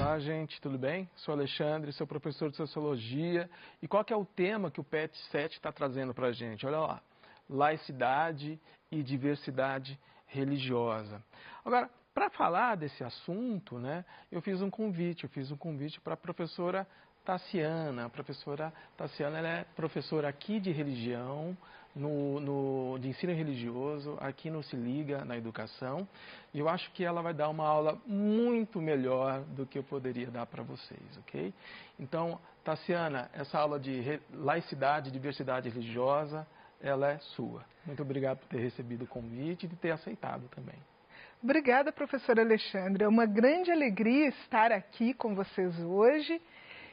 Olá, gente, tudo bem? Sou Alexandre, sou professor de Sociologia. E qual que é o tema que o PET 7 está trazendo para a gente? Olha lá, laicidade e diversidade religiosa. Agora, para falar desse assunto, né, eu fiz um convite para a professora Tassiana. A professora Tassiana ela é professora aqui de religião, de ensino religioso, aqui no Se Liga, na educação. E eu acho que ela vai dar uma aula muito melhor do que eu poderia dar para vocês, ok? Então, Tassiana, essa aula de laicidade e diversidade religiosa, ela é sua. Muito obrigado por ter recebido o convite e de ter aceitado também. Obrigada, professor Alexandre. É uma grande alegria estar aqui com vocês hoje.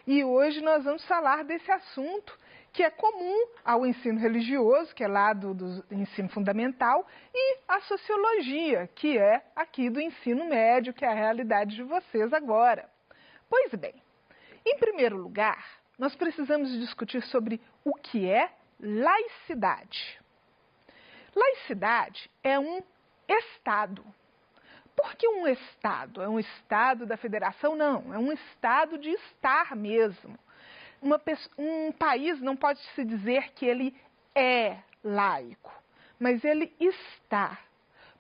E hoje nós vamos falar desse assunto que é comum ao ensino religioso, que é lá do ensino fundamental, e à sociologia, que é aqui do ensino médio, que é a realidade de vocês agora. Pois bem, em primeiro lugar, nós precisamos discutir sobre o que é laicidade. Laicidade é um Estado. Por que um Estado? É um Estado da federação? Não, é um Estado de estar mesmo. Um país não pode se dizer que ele é laico, mas ele está,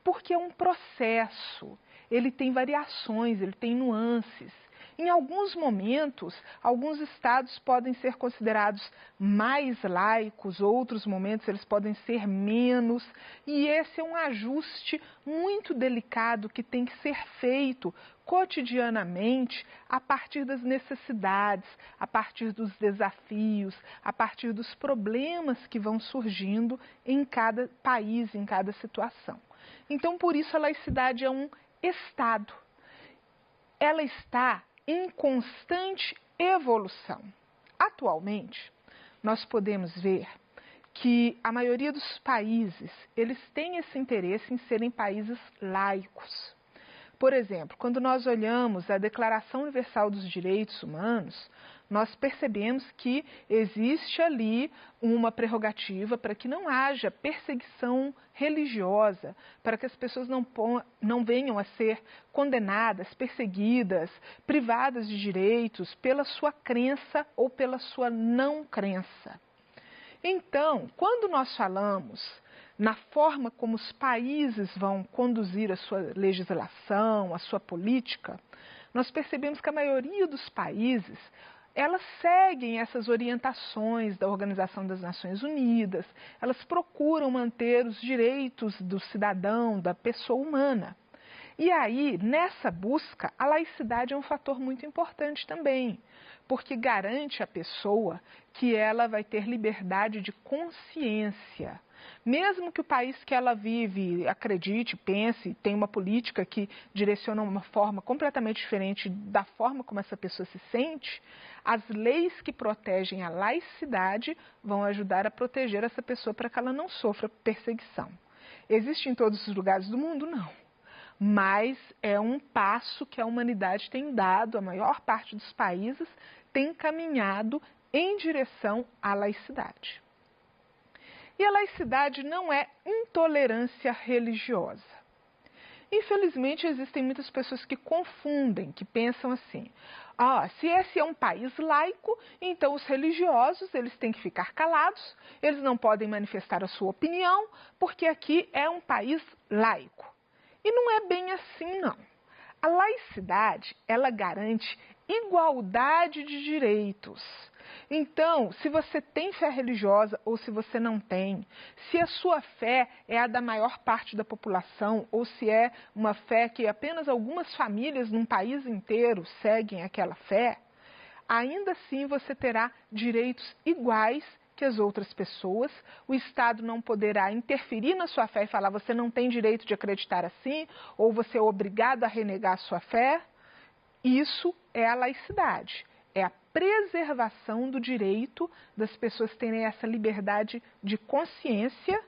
porque é um processo, ele tem variações, ele tem nuances. Em alguns momentos, alguns estados podem ser considerados mais laicos, outros momentos eles podem ser menos, e esse é um ajuste muito delicado que tem que ser feito cotidianamente a partir das necessidades, a partir dos desafios, a partir dos problemas que vão surgindo em cada país, em cada situação. Então, por isso a laicidade é um Estado. Ela está em constante evolução. Atualmente, nós podemos ver que a maioria dos países, eles têm esse interesse em serem países laicos. Por exemplo, quando nós olhamos a Declaração Universal dos Direitos Humanos, nós percebemos que existe ali uma prerrogativa para que não haja perseguição religiosa, para que as pessoas não venham a ser condenadas, perseguidas, privadas de direitos pela sua crença ou pela sua não crença. Então, quando nós falamos na forma como os países vão conduzir a sua legislação, a sua política, nós percebemos que a maioria dos países, elas seguem essas orientações da Organização das Nações Unidas, elas procuram manter os direitos do cidadão, da pessoa humana. E aí, nessa busca, a laicidade é um fator muito importante também, porque garante à pessoa que ela vai ter liberdade de consciência. Mesmo que o país que ela vive acredite, pense, tenha uma política que direciona uma forma completamente diferente da forma como essa pessoa se sente, as leis que protegem a laicidade vão ajudar a proteger essa pessoa para que ela não sofra perseguição. Existe em todos os lugares do mundo? Não. Mas é um passo que a humanidade tem dado, a maior parte dos países tem caminhado em direção à laicidade. E a laicidade não é intolerância religiosa. Infelizmente, existem muitas pessoas que confundem, que pensam assim, se esse é um país laico, então os religiosos eles têm que ficar calados, eles não podem manifestar a sua opinião, porque aqui é um país laico. E não é bem assim, não. A laicidade, ela garante igualdade de direitos. Então, se você tem fé religiosa ou se você não tem, se a sua fé é a da maior parte da população ou se é uma fé que apenas algumas famílias num país inteiro seguem aquela fé, ainda assim você terá direitos iguais que as outras pessoas, o Estado não poderá interferir na sua fé e falar você não tem direito de acreditar assim, ou você é obrigado a renegar a sua fé. Isso é a laicidade, é a preservação do direito das pessoas terem essa liberdade de consciência,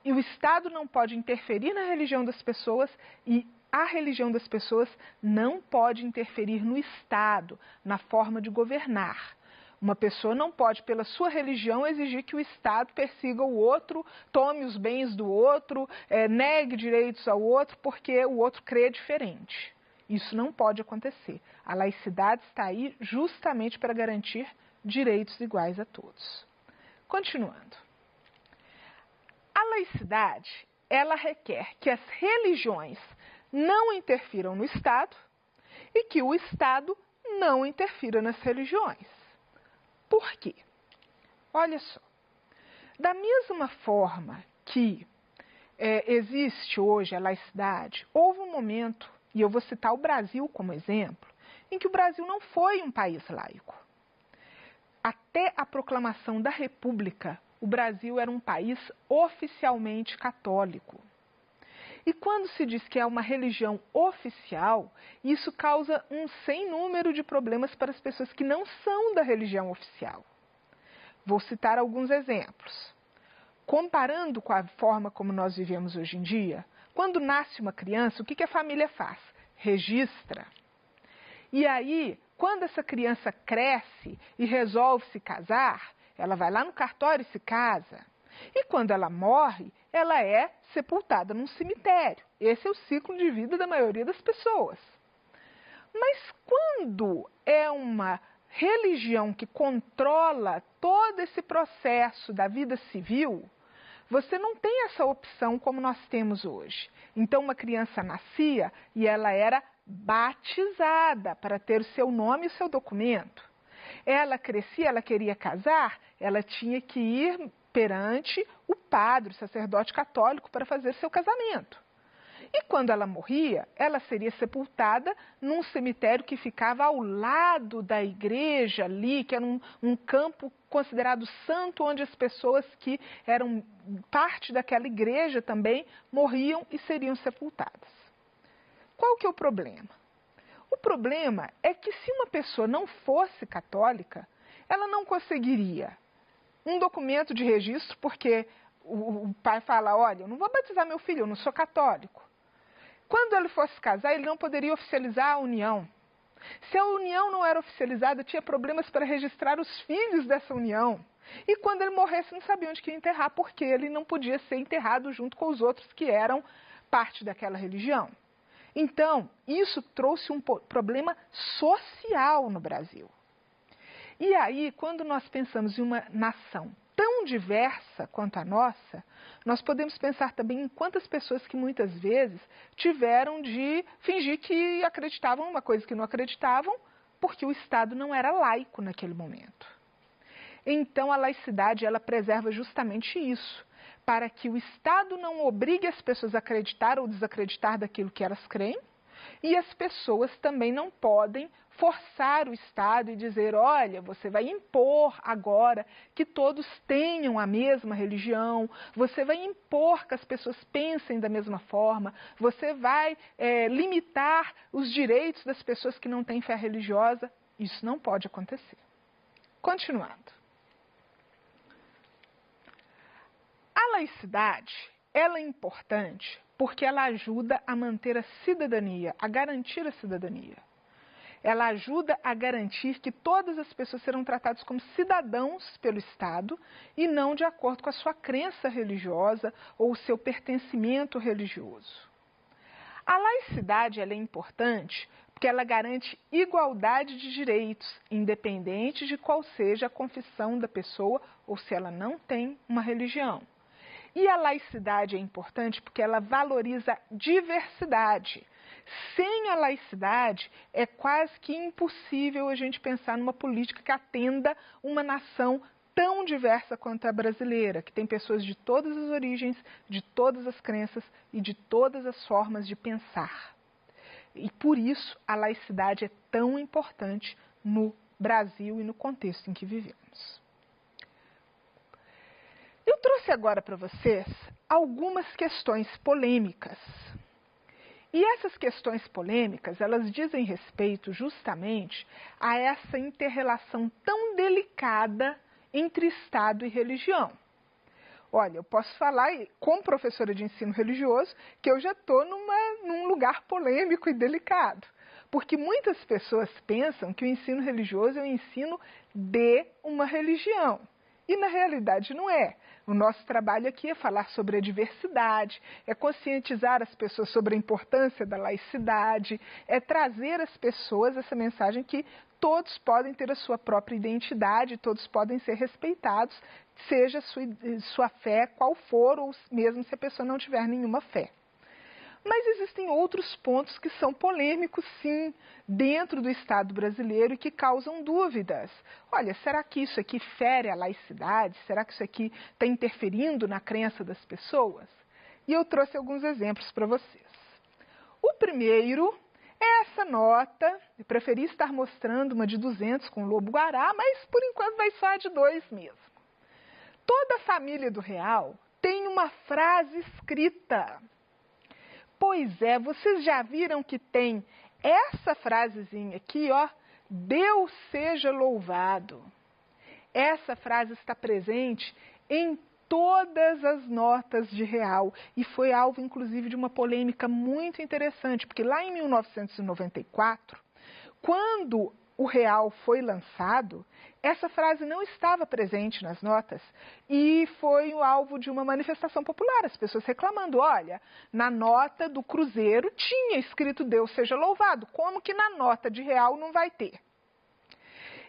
e o Estado não pode interferir na religião das pessoas e a religião das pessoas não pode interferir no Estado, na forma de governar. Uma pessoa não pode, pela sua religião, exigir que o Estado persiga o outro, tome os bens do outro, negue direitos ao outro, porque o outro crê diferente. Isso não pode acontecer. A laicidade está aí justamente para garantir direitos iguais a todos. Continuando. A laicidade, ela requer que as religiões não interfiram no Estado e que o Estado não interfira nas religiões. Por quê? Olha só. Da mesma forma que existe hoje a laicidade, houve um momento, e eu vou citar o Brasil como exemplo, em que o Brasil não foi um país laico. Até a proclamação da República, o Brasil era um país oficialmente católico. E quando se diz que é uma religião oficial, isso causa um sem número de problemas para as pessoas que não são da religião oficial. Vou citar alguns exemplos. Comparando com a forma como nós vivemos hoje em dia, quando nasce uma criança, o que a família faz? Registra. E aí, quando essa criança cresce e resolve se casar, ela vai lá no cartório e se casa. E quando ela morre, ela é sepultada num cemitério. Esse é o ciclo de vida da maioria das pessoas. Mas quando é uma religião que controla todo esse processo da vida civil, você não tem essa opção como nós temos hoje. Então, uma criança nascia e ela era batizada para ter o seu nome e o seu documento. Ela crescia, ela queria casar, ela tinha que ir perante o padre, o sacerdote católico, para fazer seu casamento. E quando ela morria, ela seria sepultada num cemitério que ficava ao lado da igreja ali, que era um campo considerado santo, onde as pessoas que eram parte daquela igreja também morriam e seriam sepultadas. Qual que é o problema? O problema é que se uma pessoa não fosse católica, ela não conseguiria um documento de registro, porque o pai fala, olha, eu não vou batizar meu filho, eu não sou católico. Quando ele fosse casar, ele não poderia oficializar a união. Se a união não era oficializada, tinha problemas para registrar os filhos dessa união. E quando ele morresse, não sabia onde que ia enterrar, porque ele não podia ser enterrado junto com os outros que eram parte daquela religião. Então, isso trouxe um problema social no Brasil. E aí, quando nós pensamos em uma nação tão diversa quanto a nossa, nós podemos pensar também em quantas pessoas que muitas vezes tiveram de fingir que acreditavam em uma coisa que não acreditavam, porque o Estado não era laico naquele momento. Então, a laicidade, ela preserva justamente isso, para que o Estado não obrigue as pessoas a acreditar ou desacreditar daquilo que elas creem, e as pessoas também não podem forçar o Estado e dizer, olha, você vai impor agora que todos tenham a mesma religião, você vai impor que as pessoas pensem da mesma forma, você vai limitar os direitos das pessoas que não têm fé religiosa. Isso não pode acontecer. Continuando. A laicidade, ela é importante porque ela ajuda a manter a cidadania, a garantir a cidadania. Ela ajuda a garantir que todas as pessoas serão tratadas como cidadãos pelo Estado e não de acordo com a sua crença religiosa ou o seu pertencimento religioso. A laicidade ela é importante porque ela garante igualdade de direitos, independente de qual seja a confissão da pessoa ou se ela não tem uma religião. E a laicidade é importante porque ela valoriza diversidade. Sem a laicidade, é quase que impossível a gente pensar numa política que atenda uma nação tão diversa quanto a brasileira, que tem pessoas de todas as origens, de todas as crenças e de todas as formas de pensar. E por isso a laicidade é tão importante no Brasil e no contexto em que vivemos. Eu trouxe agora para vocês algumas questões polêmicas. E essas questões polêmicas, elas dizem respeito justamente a essa inter-relação tão delicada entre Estado e religião. Olha, eu posso falar, como professora de ensino religioso, que eu já estou num lugar polêmico e delicado. Porque muitas pessoas pensam que o ensino religioso é o ensino de uma religião. E na realidade não é. O nosso trabalho aqui é falar sobre a diversidade, é conscientizar as pessoas sobre a importância da laicidade, é trazer às pessoas essa mensagem que todos podem ter a sua própria identidade, todos podem ser respeitados, seja sua fé qual for, ou mesmo se a pessoa não tiver nenhuma fé. Mas existem outros pontos que são polêmicos, sim, dentro do Estado brasileiro e que causam dúvidas. Olha, será que isso aqui fere a laicidade? Será que isso aqui está interferindo na crença das pessoas? E eu trouxe alguns exemplos para vocês. O primeiro é essa nota. Eu preferi estar mostrando uma de 200 com lobo-guará, mas por enquanto vai só a de 2 mesmo. Toda a família do real tem uma frase escrita. Pois é, vocês já viram que tem essa frasezinha aqui, ó, Deus seja louvado. Essa frase está presente em todas as notas de real e foi alvo, inclusive, de uma polêmica muito interessante, porque lá em 1994, quando o real foi lançado, essa frase não estava presente nas notas e foi o alvo de uma manifestação popular, as pessoas reclamando, olha, na nota do Cruzeiro tinha escrito Deus seja louvado, como que na nota de real não vai ter?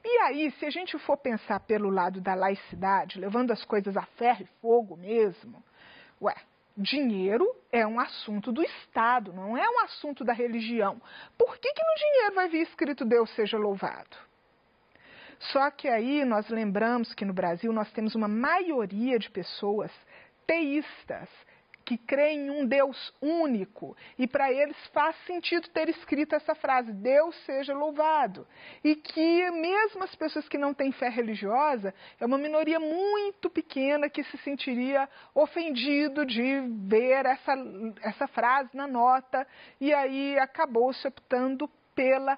E aí, se a gente for pensar pelo lado da laicidade, levando as coisas a ferro e fogo mesmo, dinheiro é um assunto do Estado, não é um assunto da religião. Por que no dinheiro vai vir escrito Deus seja louvado? Só que aí nós lembramos que no Brasil nós temos uma maioria de pessoas teístas, que creem em um Deus único, e para eles faz sentido ter escrito essa frase, Deus seja louvado. E que mesmo as pessoas que não têm fé religiosa, é uma minoria muito pequena que se sentiria ofendido de ver essa frase na nota, e aí acabou se optando pela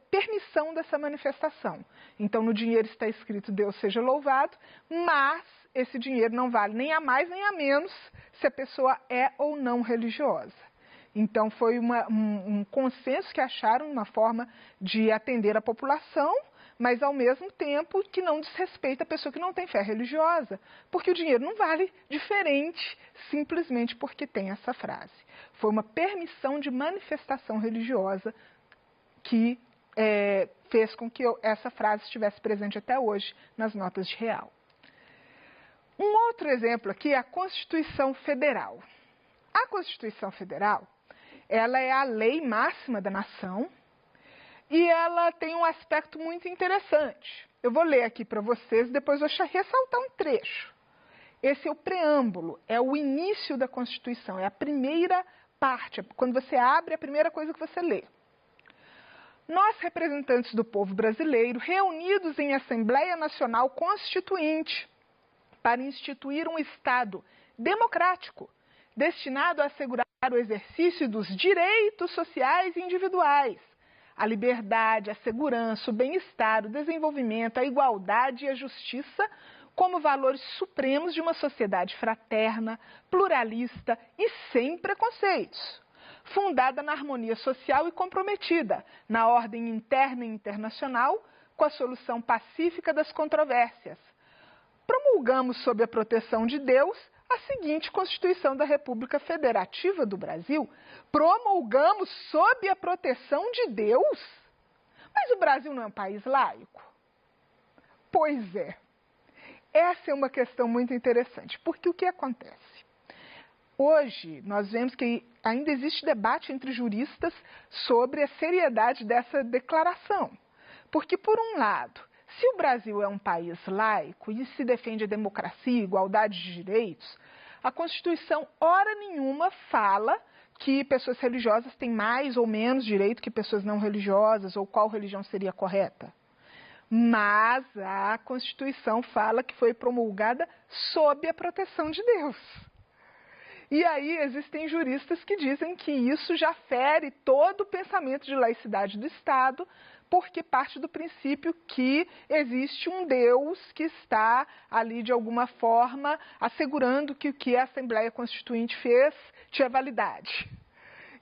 permissão dessa manifestação. Então no dinheiro está escrito Deus seja louvado, mas esse dinheiro não vale nem a mais nem a menos se a pessoa é ou não religiosa. Então foi um consenso que acharam uma forma de atender a população, mas ao mesmo tempo que não desrespeita a pessoa que não tem fé religiosa, porque o dinheiro não vale diferente simplesmente porque tem essa frase. Foi uma permissão de manifestação religiosa que fez com que essa frase estivesse presente até hoje nas notas de real. Um outro exemplo aqui é a Constituição Federal. A Constituição Federal, ela é a lei máxima da nação e ela tem um aspecto muito interessante. Eu vou ler aqui para vocês, depois vou ressaltar um trecho. Esse é o preâmbulo, é o início da Constituição, é a primeira parte, quando você abre, é a primeira coisa que você lê. Nós, representantes do povo brasileiro, reunidos em Assembleia Nacional Constituinte, para instituir um Estado democrático, destinado a assegurar o exercício dos direitos sociais e individuais, a liberdade, a segurança, o bem-estar, o desenvolvimento, a igualdade e a justiça como valores supremos de uma sociedade fraterna, pluralista e sem preconceitos, fundada na harmonia social e comprometida na ordem interna e internacional com a solução pacífica das controvérsias. Promulgamos sob a proteção de Deus a seguinte Constituição da República Federativa do Brasil. Promulgamos sob a proteção de Deus? Mas o Brasil não é um país laico? Pois é. Essa é uma questão muito interessante, porque o que acontece? Hoje, nós vemos que ainda existe debate entre juristas sobre a seriedade dessa declaração. Porque, por um lado, se o Brasil é um país laico e se defende a democracia e igualdade de direitos, a Constituição, hora nenhuma, fala que pessoas religiosas têm mais ou menos direito que pessoas não religiosas, ou qual religião seria correta. Mas a Constituição fala que foi promulgada sob a proteção de Deus. E aí existem juristas que dizem que isso já fere todo o pensamento de laicidade do Estado, porque parte do princípio que existe um Deus que está ali, de alguma forma, assegurando que o que a Assembleia Constituinte fez tinha validade.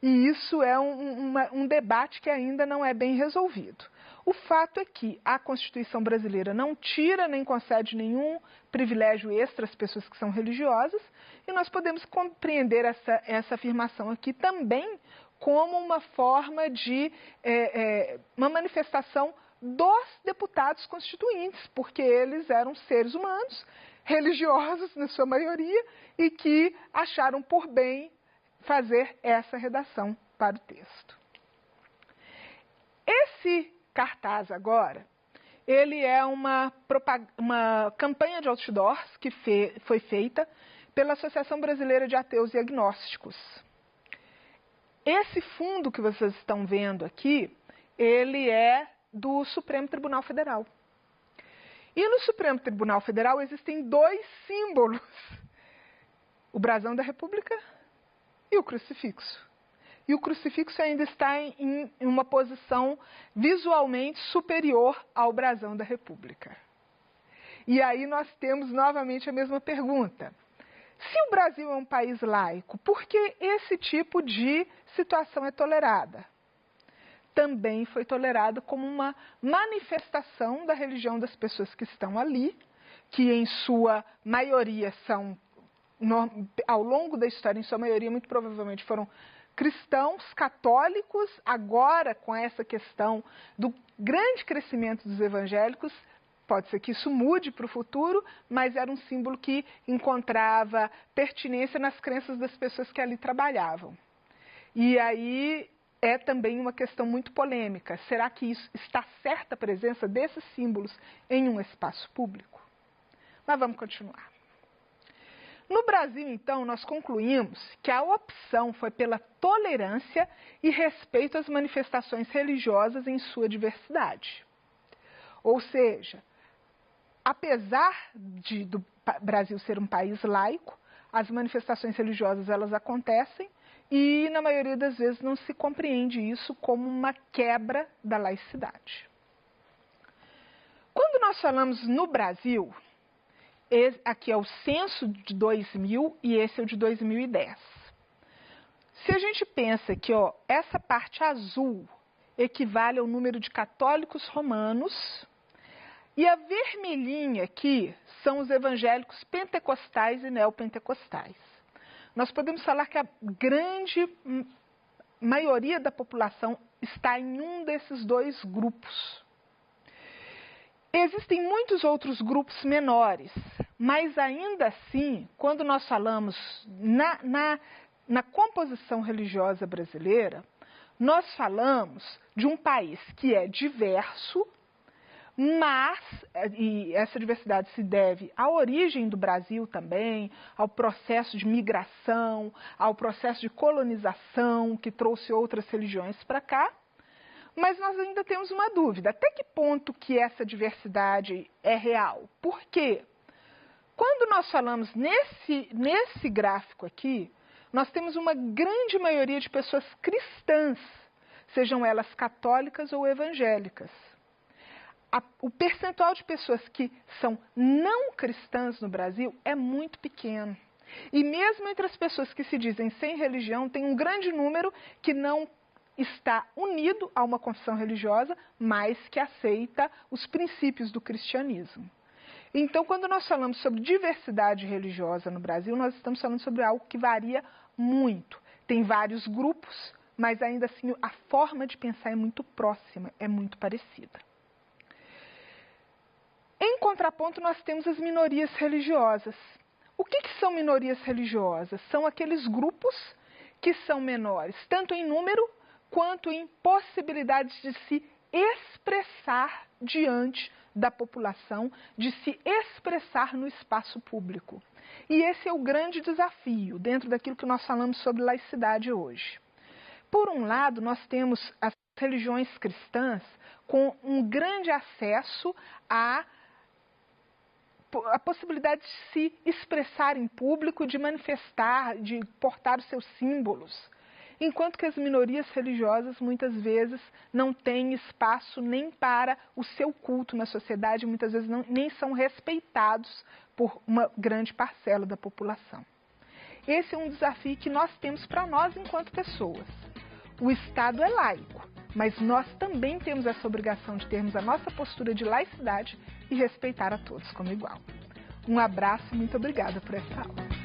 E isso é um debate que ainda não é bem resolvido. O fato é que a Constituição brasileira não tira nem concede nenhum privilégio extra às pessoas que são religiosas, e nós podemos compreender essa afirmação aqui também como uma forma de uma manifestação dos deputados constituintes, porque eles eram seres humanos, religiosos na sua maioria, e que acharam por bem fazer essa redação para o texto. Esse cartaz agora, ele é uma campanha de outdoors que foi feita pela Associação Brasileira de Ateus e Agnósticos. Esse fundo que vocês estão vendo aqui, ele é do Supremo Tribunal Federal. E no Supremo Tribunal Federal existem dois símbolos, o brasão da República e o crucifixo. E o crucifixo ainda está em uma posição visualmente superior ao brasão da República. E aí nós temos novamente a mesma pergunta. Se o Brasil é um país laico, por que esse tipo de situação é tolerada? Também foi tolerado como uma manifestação da religião das pessoas que estão ali, que em sua maioria são, ao longo da história, em sua maioria, muito provavelmente foram cristãos, católicos. Agora, com essa questão do grande crescimento dos evangélicos, pode ser que isso mude para o futuro, mas era um símbolo que encontrava pertinência nas crenças das pessoas que ali trabalhavam. E aí é também uma questão muito polêmica. Será que isso está certa a presença desses símbolos em um espaço público? Mas vamos continuar. No Brasil, então, nós concluímos que a opção foi pela tolerância e respeito às manifestações religiosas em sua diversidade. Ou seja, apesar do Brasil ser um país laico, as manifestações religiosas elas acontecem e, na maioria das vezes, não se compreende isso como uma quebra da laicidade. Quando nós falamos no Brasil, aqui é o censo de 2000 e esse é o de 2010. Se a gente pensa que essa parte azul equivale ao número de católicos romanos e a vermelhinha aqui são os evangélicos pentecostais e neopentecostais. Nós podemos falar que a grande maioria da população está em um desses dois grupos. Existem muitos outros grupos menores, mas ainda assim, quando nós falamos na composição religiosa brasileira, nós falamos de um país que é diverso, mas, e essa diversidade se deve à origem do Brasil também, ao processo de migração, ao processo de colonização que trouxe outras religiões para cá. Mas nós ainda temos uma dúvida, até que ponto que essa diversidade é real? Por quê? Quando nós falamos nesse gráfico aqui, nós temos uma grande maioria de pessoas cristãs, sejam elas católicas ou evangélicas. O percentual de pessoas que são não cristãs no Brasil é muito pequeno. E mesmo entre as pessoas que se dizem sem religião, tem um grande número que não está unido a uma confissão religiosa, mas que aceita os princípios do cristianismo. Então, quando nós falamos sobre diversidade religiosa no Brasil, nós estamos falando sobre algo que varia muito. Tem vários grupos, mas ainda assim a forma de pensar é muito próxima, é muito parecida. Em contraponto, nós temos as minorias religiosas. O que são minorias religiosas? São aqueles grupos que são menores, tanto em número quanto em possibilidades de se expressar diante da população, de se expressar no espaço público. E esse é o grande desafio dentro daquilo que nós falamos sobre laicidade hoje. Por um lado, nós temos as religiões cristãs com um grande acesso à possibilidade de se expressar em público, de manifestar, de portar os seus símbolos. Enquanto que as minorias religiosas muitas vezes não têm espaço nem para o seu culto na sociedade, muitas vezes nem são respeitados por uma grande parcela da população. Esse é um desafio que nós temos para nós enquanto pessoas. O Estado é laico, mas nós também temos essa obrigação de termos a nossa postura de laicidade e respeitar a todos como igual. Um abraço e muito obrigada por essa aula.